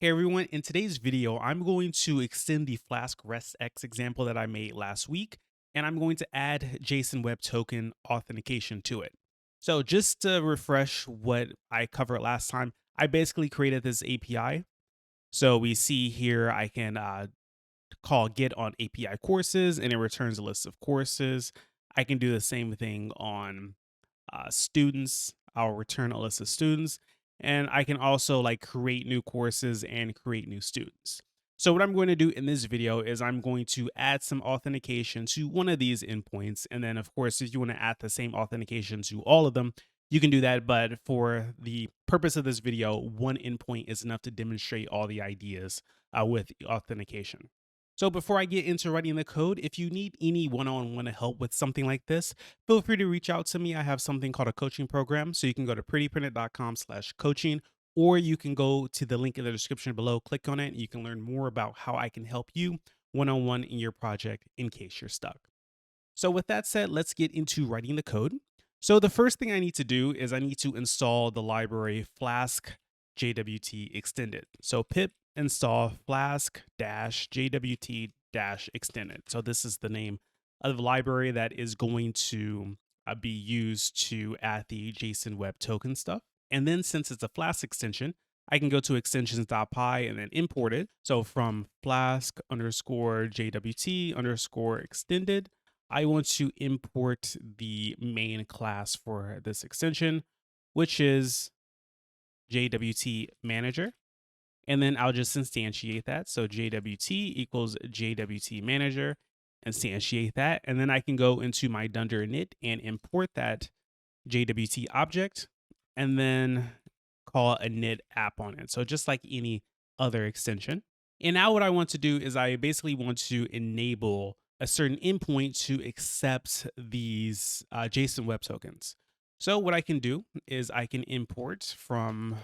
Hey everyone, in today's video, I'm going to extend the Flask-RESTX example that I made last week, and I'm going to add JSON Web Token authentication to it. So just to refresh what I covered last time, I basically created this API. So we see here I can call get on API courses, and it returns a list of courses. I can do the same thing on students. I'll return a list of students, and I can also like create new courses and create new students. So what I'm going to do in this video is I'm going to add some authentication to one of these endpoints. And then of course, if you want to add the same authentication to all of them, you can do that. But for the purpose of this video, one endpoint is enough to demonstrate all the ideas with authentication. So before I get into writing the code, if you need any one-on-one help with something like this, feel free to reach out to me. I have something called a coaching program. So you can go to prettyprinted.com/coaching, or you can go to the link in the description below, click on it, and you can learn more about how I can help you one-on-one in your project in case you're stuck. So with that said, let's get into writing the code. So the first thing I need to do is I need to install the library Flask-JWT-Extended. So pip install Flask-JWT-Extended. So this is the name of the library that is going to be used to add the JSON Web Token stuff. And then since it's a Flask extension, I can go to extensions.py and then import it. So from Flask_JWT_extended, I want to import the main class for this extension, which is JWT manager. And then I'll just instantiate that. So JWT equals JWT manager, instantiate that. And then I can go into my dunder init and import that JWT object and then call a init app on it. So just like any other extension. And now what I want to do is I basically want to enable a certain endpoint to accept these JSON Web Tokens. So what I can do is I can import from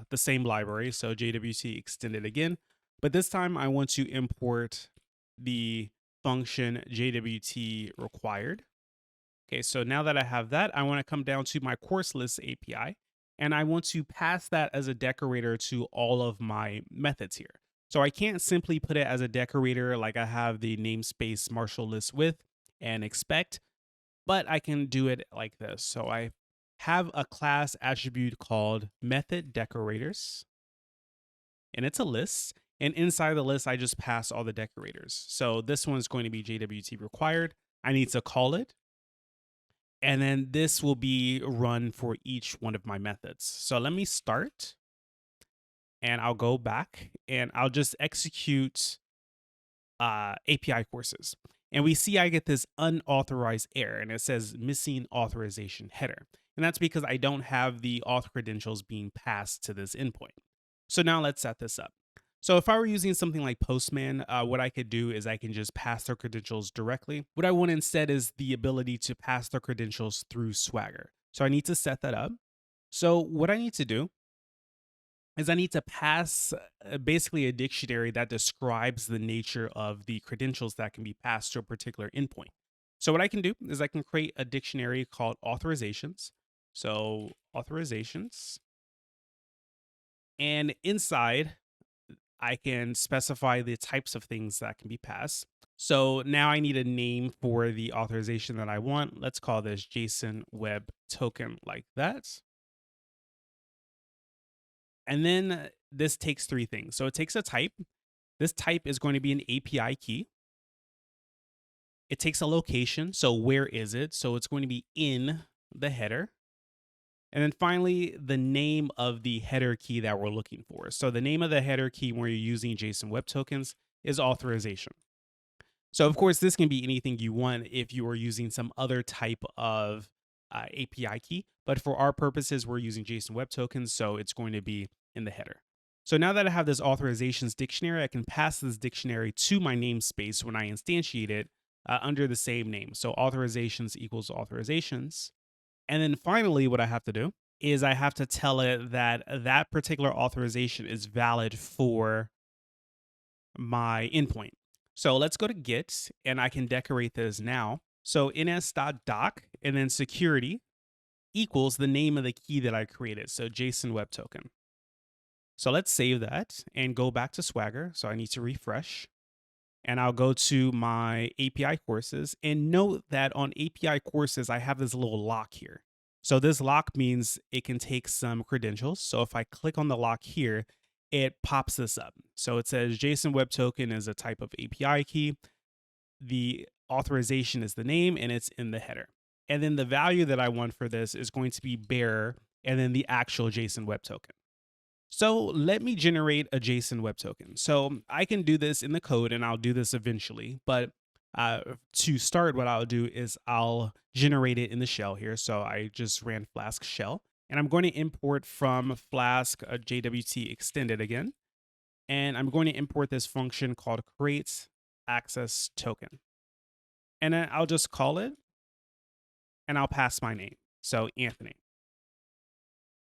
the same library, so JWT extended again, but this time I want to import the function JWT required. Okay, so now that I have that, I want to come down to my course list API, and I want to pass that as a decorator to all of my methods here. So I can't simply put it as a decorator like I have the namespace Marshall list with and expect, but I can do it like this. So I have a class attribute called method decorators, and it's a list. And inside the list, I just pass all the decorators. So this one's going to be JWT required. I need to call it. And then this will be run for each one of my methods. So let me start, and I'll go back and I'll just execute API courses. And we see I get this unauthorized error, and it says missing authorization header. And that's because I don't have the auth credentials being passed to this endpoint. So now let's set this up. So if I were using something like Postman, what I could do is I can just pass their credentials directly. What I want instead is the ability to pass their credentials through Swagger. So I need to set that up. So what I need to do is I need to pass basically a dictionary that describes the nature of the credentials that can be passed to a particular endpoint. So what I can do is I can create a dictionary called authorizations. So authorizations. And inside, I can specify the types of things that can be passed. So now I need a name for the authorization that I want. Let's call this JSON Web Token like that. And then this takes three things. So it takes a type. This type is going to be an API key. It takes a location. So where is it? So it's going to be in the header. And then finally, the name of the header key that we're looking for. So the name of the header key when you're using JSON Web Tokens is authorization. So of course, this can be anything you want if you are using some other type of API key. But for our purposes, we're using JSON Web Tokens, so it's going to be in the header. So now that I have this authorizations dictionary, I can pass this dictionary to my namespace when I instantiate it under the same name. So authorizations equals authorizations. And then finally, what I have to do is I have to tell it that that particular authorization is valid for my endpoint. So let's go to Git, and I can decorate this now. So ns.doc and then security equals the name of the key that I created. So JSON Web Token. So let's save that and go back to Swagger. So I need to refresh and I'll go to my API courses and note that on API courses, I have this little lock here. So this lock means it can take some credentials. So if I click on the lock here, it pops this up. So it says JSON Web Token is a type of API key. The authorization is the name and it's in the header. And then the value that I want for this is going to be bearer and then the actual JSON Web Token. So let me generate a JSON Web Token. So I can do this in the code and I'll do this eventually. But to start, what I'll do is I'll generate it in the shell here. So I just ran Flask shell and I'm going to import from Flask-JWT-Extended again. And I'm going to import this function called create access token. And then I'll just call it and I'll pass my name. So Anthony.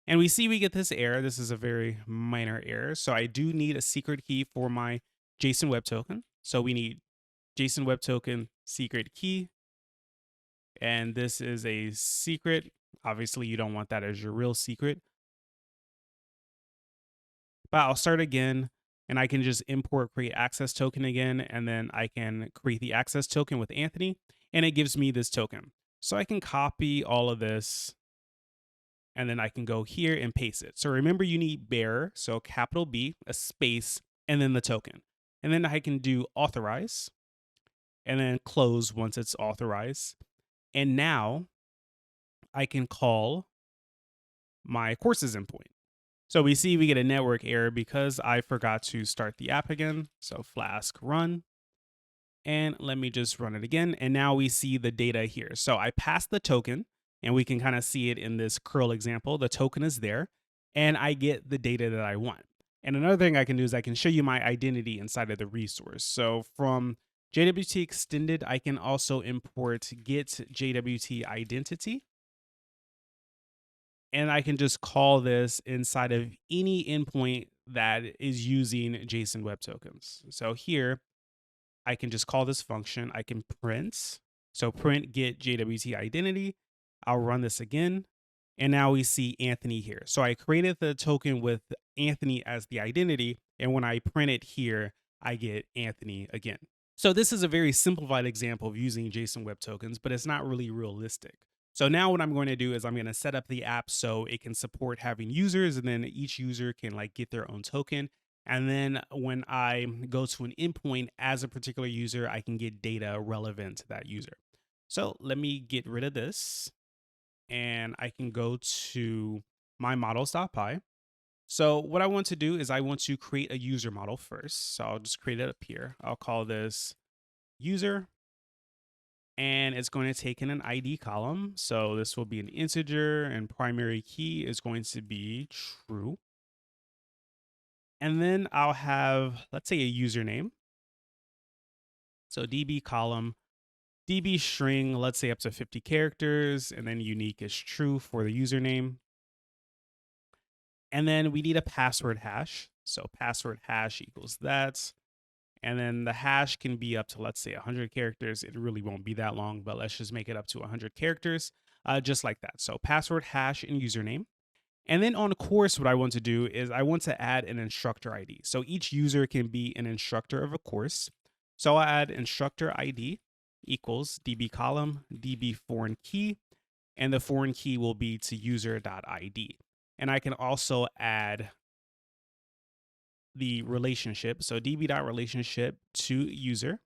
And we see we get this error. This is a very minor error. So I do need a secret key for my JSON Web Token. So we need JSON Web Token secret key. And this is a secret. Obviously, you don't want that as your real secret. But I'll start again and I can just import create access token again. And then I can create the access token with Anthony and it gives me this token. So I can copy all of this and then I can go here and paste it. So remember you need bearer, so capital B, a space, and then the token. And then I can do authorize and then close once it's authorized. And now I can call my courses endpoint. So we see we get a network error because I forgot to start the app again. So Flask run. And let me just run it again. And now we see the data here. So I passed the token and we can kind of see it in this curl example. The token is there and I get the data that I want. And another thing I can do is I can show you my identity inside of the resource. So from JWT Extended, I can also import get JWT identity. And I can just call this inside of any endpoint that is using JSON Web Tokens. So here, I can just call this function. I can print. So print get JWT identity. I'll run this again. And now we see Anthony here. So I created the token with Anthony as the identity. And when I print it here, I get Anthony again. So this is a very simplified example of using JSON Web Tokens, but it's not really realistic. So now what I'm going to do is I'm going to set up the app so it can support having users and then each user can like get their own token. And then when I go to an endpoint as a particular user, I can get data relevant to that user. So let me get rid of this and I can go to my models.py. So what I want to do is I want to create a user model first. So I'll just create it up here. I'll call this user and it's going to take in an ID column. So this will be an integer and primary key is going to be true. And then I'll have, let's say, a username. So DB column, DB string, let's say up to 50 characters, and then unique is true for the username. And then we need a password hash. So password hash equals that. And then the hash can be up to, let's say, 100 characters. It really won't be that long, but let's just make it up to 100 characters, just like that. So password hash and username. And then on course, what I want to do is I want to add an instructor ID. So each user can be an instructor of a course. So I'll add instructor ID equals DB column, DB foreign key, and the foreign key will be to user.id. And I can also add the relationship. So db.relationship to user,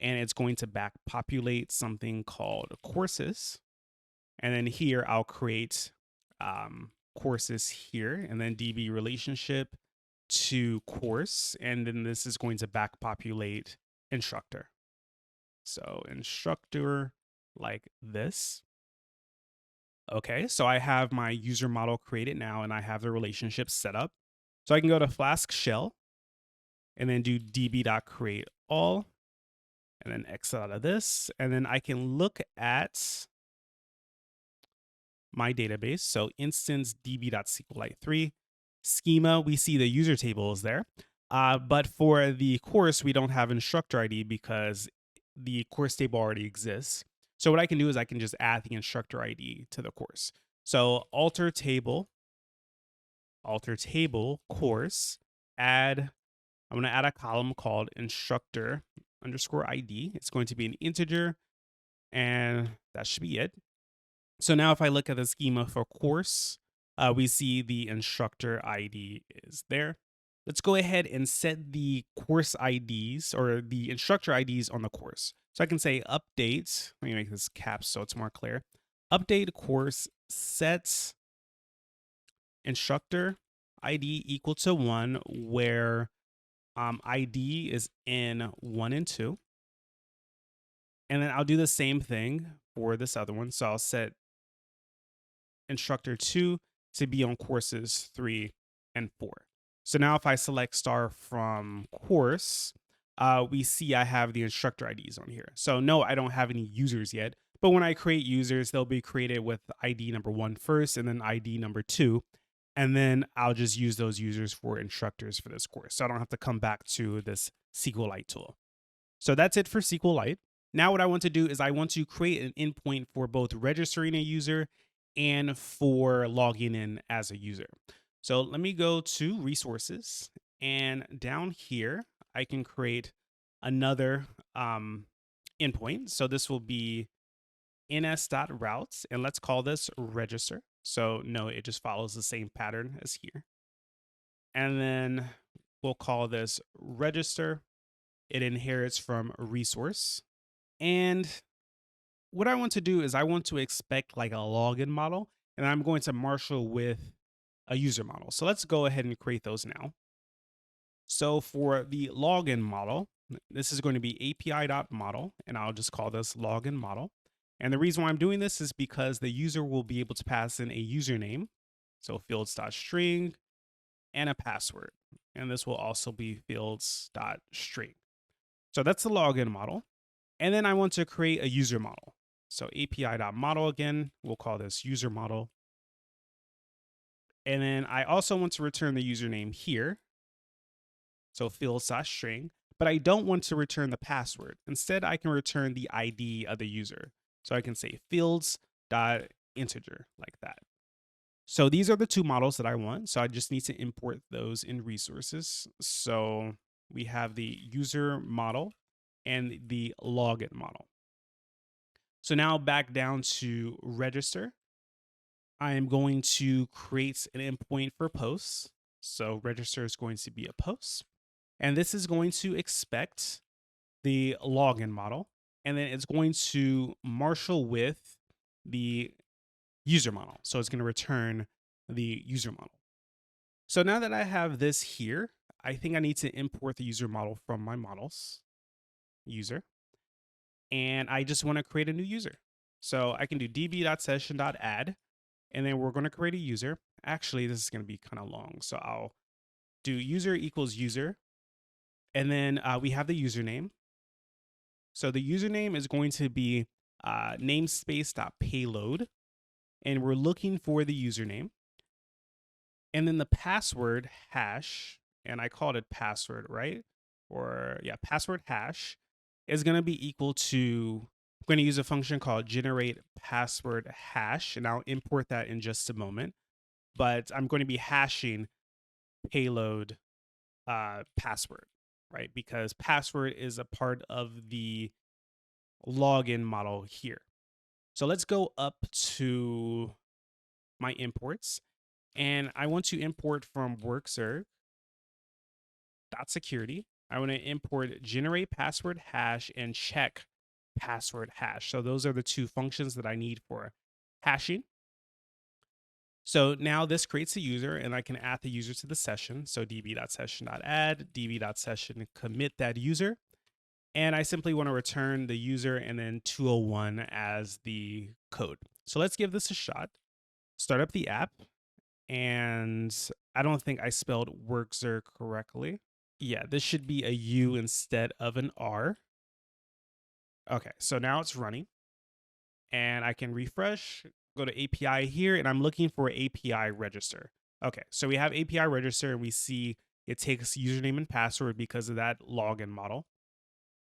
and it's going to back populate something called courses. And then here I'll create courses here and then DB relationship to course. And then this is going to back populate instructor. So instructor like this. Okay, so I have my user model created now and I have the relationship set up. So I can go to Flask shell and then do db.create all and then exit out of this. And then I can look at my database. So instance db.sqlite3 schema, we see the user table is there. But for the course, we don't have instructor ID because the course table already exists. So what I can do is I can just add the instructor ID to the course. So alter table alter table course, add, I'm going to add a column called instructor underscore ID. It's going to be an integer, and that should be it. So now if I look at the schema for course, we see the instructor ID is there. Let's go ahead and set the course IDs or the instructor IDs on the course. So I can say update, let me make this caps so it's more clear. Update course set instructor ID equal to 1, where ID is in 1 and 2. And then I'll do the same thing for this other one. So I'll set instructor 2 to be on courses 3 and 4. So now if I select star from course, we see I have the instructor IDs on here. So no, I don't have any users yet, but when I create users, they'll be created with ID number 1 first and then ID number 2. And then I'll just use those users for instructors for this course. So I don't have to come back to this SQLite tool. So that's it for SQLite. Now what I want to do is I want to create an endpoint for both registering a user and for logging in as a user. So let me go to resources, and down here, I can create another endpoint. So this will be ns.routes, and let's call this register. So no, it just follows the same pattern as here. And then we'll call this register. It inherits from a resource. And what I want to do is I want to expect like a login model, and I'm going to marshal with a user model. So let's go ahead and create those now. So for the login model, this is going to be api.model, and I'll just call this login model. And the reason why I'm doing this is because the user will be able to pass in a username, so fields.string, and a password. And this will also be fields.string. So that's the login model. And then I want to create a user model. So api.model again, we'll call this user model. And then I also want to return the username here. So fields.string, but I don't want to return the password. Instead, I can return the ID of the user. So I can say fields.integer like that. So these are the two models that I want. So I just need to import those in resources. So we have the user model and the login model. So now back down to register, I am going to create an endpoint for posts. So register is going to be a post, and this is going to expect the login model, and then it's going to marshal with the user model. So it's going to return the user model. So now that I have this here, I think I need to import the user model from my models, user, and I just want to create a new user. So I can do db.session.add, and then we're going to create a user. Actually, this is going to be kind of long, so I'll do user equals user, and then we have the username. So the username is going to be namespace.payload, and we're looking for the username. And then the password hash, and I called it password, right? Or yeah, password hash is going to be equal to, I'm going to use a function called generate password hash, and I'll import that in just a moment. But I'm going to be hashing payload password, right? Because password is a part of the login model here. So let's go up to my imports, and I want to import from workserve.security. I want to import generate password hash and check password hash. So those are the two functions that I need for hashing. So now this creates a user, and I can add the user to the session. So db.session.add, db.session commit that user. And I simply want to return the user and then 201 as the code. So let's give this a shot. Start up the app. And I don't think I spelled workser correctly. Yeah, this should be a U instead of an R. Okay, so now it's running. And I can refresh, go to API here, and I'm looking for API register. Okay, so we have API register, and we see it takes username and password because of that login model.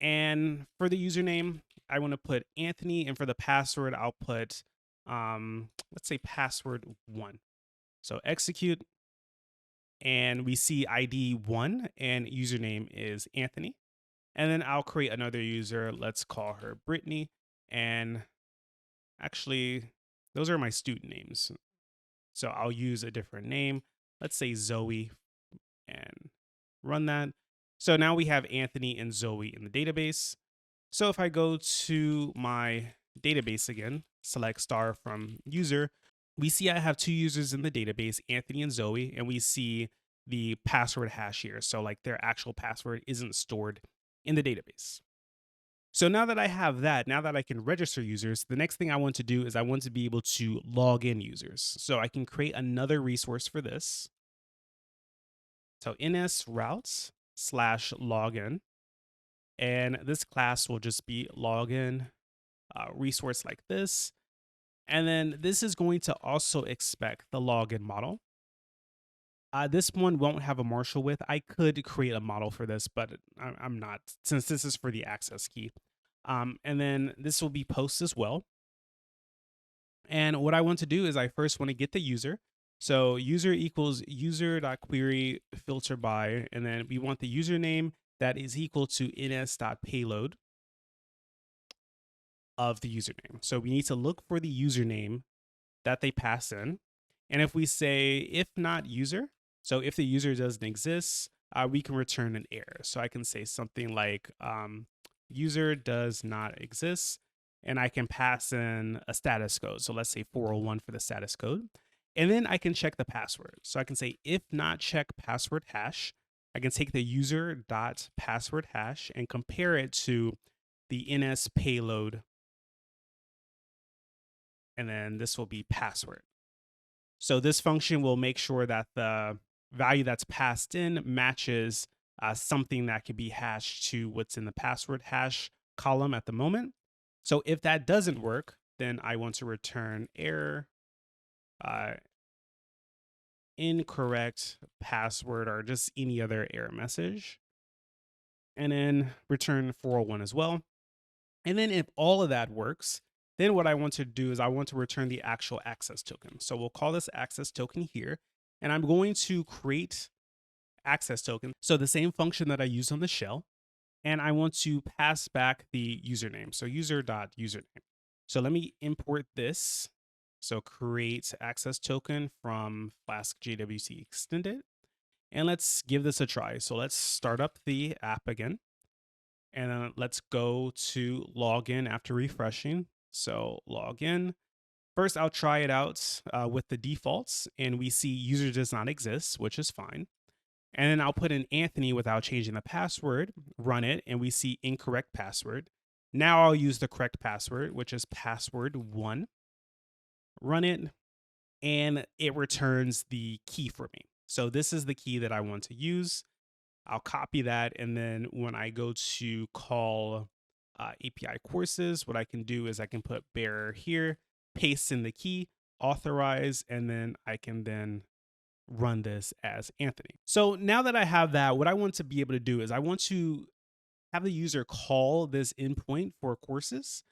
And for the username, I want to put Anthony, and for the password, I'll put, let's say password 1. So execute, and we see ID 1 and username is Anthony. And then I'll create another user. Let's call her Brittany. And actually, those are my student names. So I'll use a different name. Let's say Zoe and run that. So now we have Anthony and Zoe in the database. So if I go to my database again, select star from user, we see I have two users in the database, Anthony and Zoe, and we see the password hash here. So like their actual password isn't stored in the database. So now that I have that, now that I can register users, the next thing I want to do is I want to be able to log in users. So I can create another resource for this. So ns routes / login. And this class will just be login resource like this. And then this is going to also expect the login model. This one won't have a Marshall with. I could create a model for this, but I'm not, since this is for the access key. And then this will be post as well. And what I want to do is I first want to get the user. So user equals user.query filter by, and then we want the username that is equal to ns.payload of the username. So we need to look for the username that they pass in. And if we say if not user, so if the user doesn't exist, we can return an error. So I can say something like user does not exist, and I can pass in a status code. So let's say 401 for the status code. And then I can check the password. So I can say if not check password hash. I can take the user.password hash and compare it to the ns payload. And then this will be password. So this function will make sure that the value that's passed in matches something that could be hashed to what's in the password hash column at the moment. So if that doesn't work, then I want to return error, incorrect password, or just any other error message. And then return 401 as well. And then if all of that works, then what I want to do is I want to return the actual access token. So we'll call this access token here, and I'm going to create access token. So the same function that I used on the shell, and I want to pass back the username. So user.username. So let me import this. So create access token from Flask-JWT-Extended, and let's give this a try. So let's start up the app again. And then let's go to login after refreshing. So log in. First, I'll try it out with the defaults, and we see user does not exist, which is fine. And then I'll put in Anthony without changing the password, run it, and we see incorrect password. Now I'll use the correct password, which is password1. Run it, and it returns the key for me. So this is the key that I want to use. I'll copy that, and then when I go to call API courses, what I can do is I can put bearer here, paste in the key, authorize, and then I can then run this as Anthony. So now that I have that, what I want to be able to do is I want to have the user call this endpoint for courses,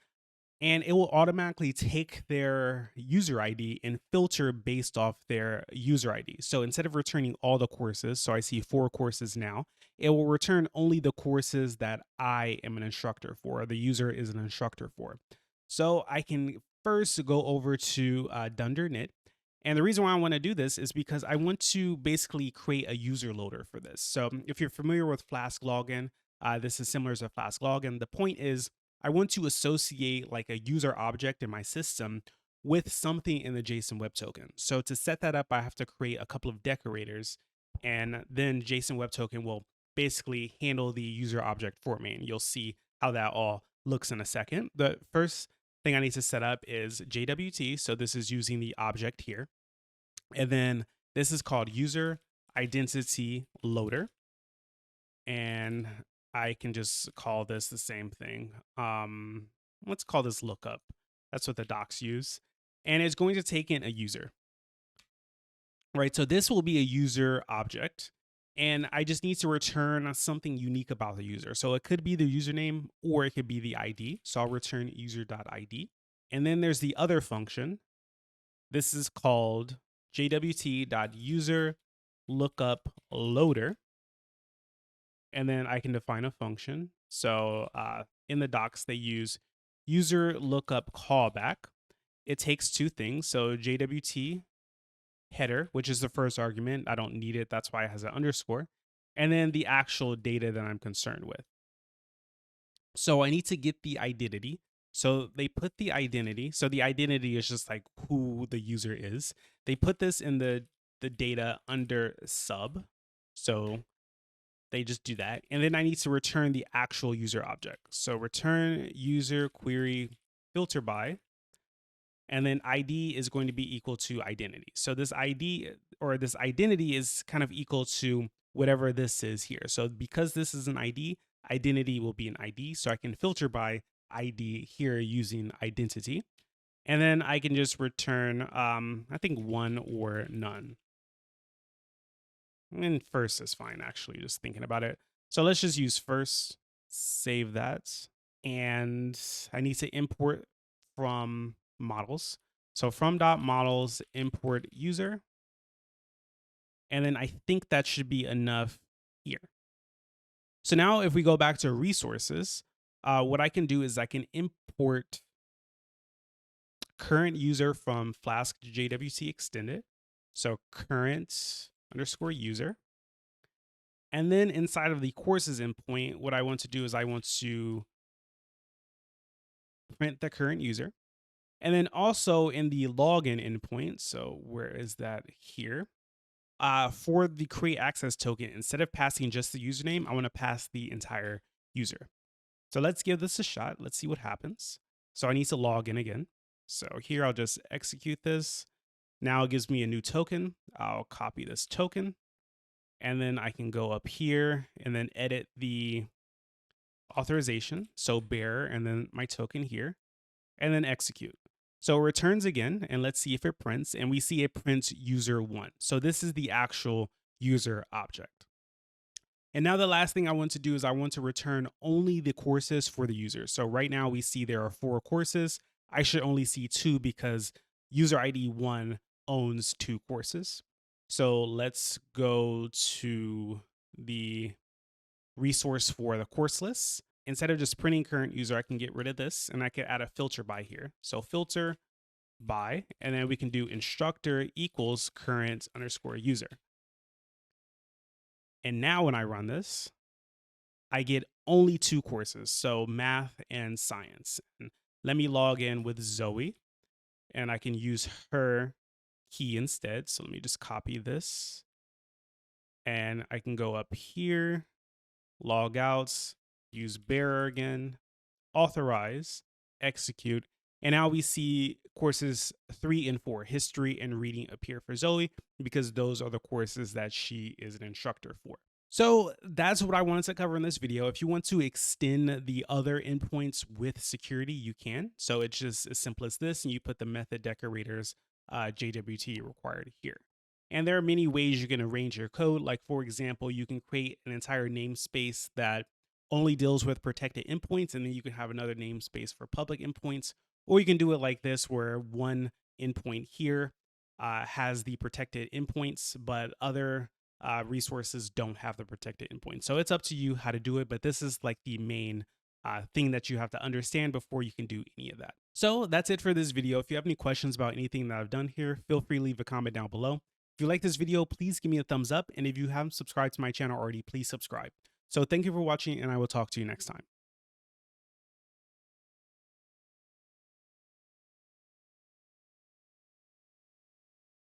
and it will automatically take their user ID and filter based off their user ID. So instead of returning all the courses, so I see 4 courses now, it will return only the courses that I am an instructor for, or the user is an instructor for. So I can first go over to Dunderknit. And the reason why I want to do this is because I want to basically create a user loader for this. So if you're familiar with Flask login, this is similar to Flask login. The point is, I want to associate like a user object in my system with something in the JSON Web Token. So to set that up, I have to create a couple of decorators, and then JSON Web Token will basically handle the user object for me. And you'll see how that all looks in a second. The first thing I need to set up is JWT. So this is using the object here. And then this is called user identity loader. And I can just call this the same thing. Let's call this lookup. That's what the docs use. And it's going to take in a user, right? So this will be a user object, and I just need to return something unique about the user. So it could be the username or it could be the ID. So I'll return user.id. And then there's the other function. This is called jwt.user lookup loader, and then I can define a function. So in the docs, they use user lookup callback. It takes two things. So JWT header, which is the first argument. I don't need it. That's why it has an underscore. And then the actual data that I'm concerned with. So I need to get the identity. So they put the identity. So the identity is just like who the user is. They put this in the data under sub. So they just do that. And then I need to return the actual user object. So return user query filter by, and then ID is going to be equal to identity. So this ID or this identity is kind of equal to whatever this is here. So because this is an ID, identity will be an ID. So I can filter by ID here using identity. And then I can just return, I think 1 or none. And first is fine, actually, just thinking about it. So let's just use first, save that. And I need to import from models. So from .models, import user. And then I think that should be enough here. So now if we go back to resources, what I can do is I can import current user from Flask-JWT-Extended. So current underscore user. And then inside of the courses endpoint, what I want to do is I want to print the current user. And then also in the login endpoint, so where is that here? For the create access token, instead of passing just the username, I want to pass the entire user. So let's give this a shot. Let's see what happens. So I need to log in again. So here I'll just execute this. Now it gives me a new token. I'll copy this token. And then I can go up here and then edit the authorization. So bearer and then my token here, and then execute. So it returns again, and let's see if it prints, and we see it prints user1. So this is the actual user object. And now the last thing I want to do is I want to return only the courses for the user. So right now we see there are 4 courses. I should only see 2 because user ID 1 owns 2 courses. So let's go to the resource for the course list. Instead of just printing current user, I can get rid of this and I can add a filter by here. So filter by, and then we can do instructor equals current underscore user. And now when I run this, I get only 2 courses. So math and science. And let me log in with Zoe and I can use her key instead. So let me just copy this and I can go up here, log out, use bearer again, authorize, execute. And now we see courses 3 and 4, history and reading, appear for Zoe because those are the courses that she is an instructor for. So that's what I wanted to cover in this video. If you want to extend the other endpoints with security, you can. So it's just as simple as this, and you put the method decorators JWT required here. And there are many ways you can arrange your code. Like for example, you can create an entire namespace that only deals with protected endpoints, and then you can have another namespace for public endpoints. Or you can do it like this, where one endpoint here has the protected endpoints, but other resources don't have the protected endpoint. So it's up to you how to do it, but this is like the main thing that you have to understand before you can do any of that. So that's it for this video. If you have any questions about anything that I've done here, feel free to leave a comment down below. If you like this video, please give me a thumbs up. And if you haven't subscribed to my channel already, please subscribe. So thank you for watching, and I will talk to you next time.